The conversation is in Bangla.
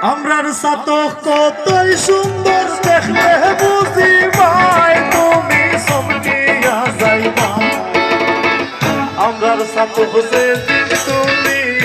আমরার সাতক কতই সুন্দর দেখলে বুঝি ভাই তুমি চমকিয়া যাইবা আমরার সাতক যে তুমি